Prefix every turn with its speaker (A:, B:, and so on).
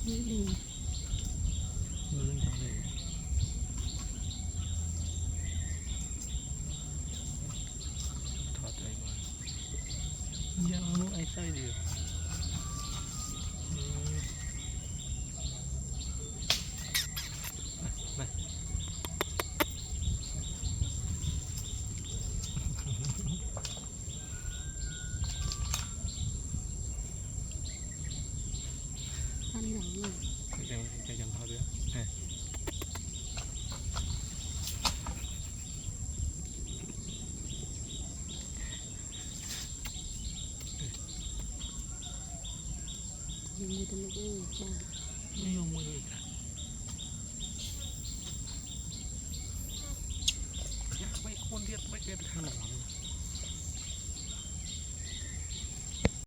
A: นี่ดี
B: มือเรื่องจังเลยถอดใจก่อนยังมุกไอ้ไส้เดียวมา
A: ทำอย่างนี้
B: ยังพอเดือ
A: ยังมือตะลุกบ้าง
B: ไม่ยอมมือเลยค่ะอยากไปคนเดียวไปเกิดข้างหลัง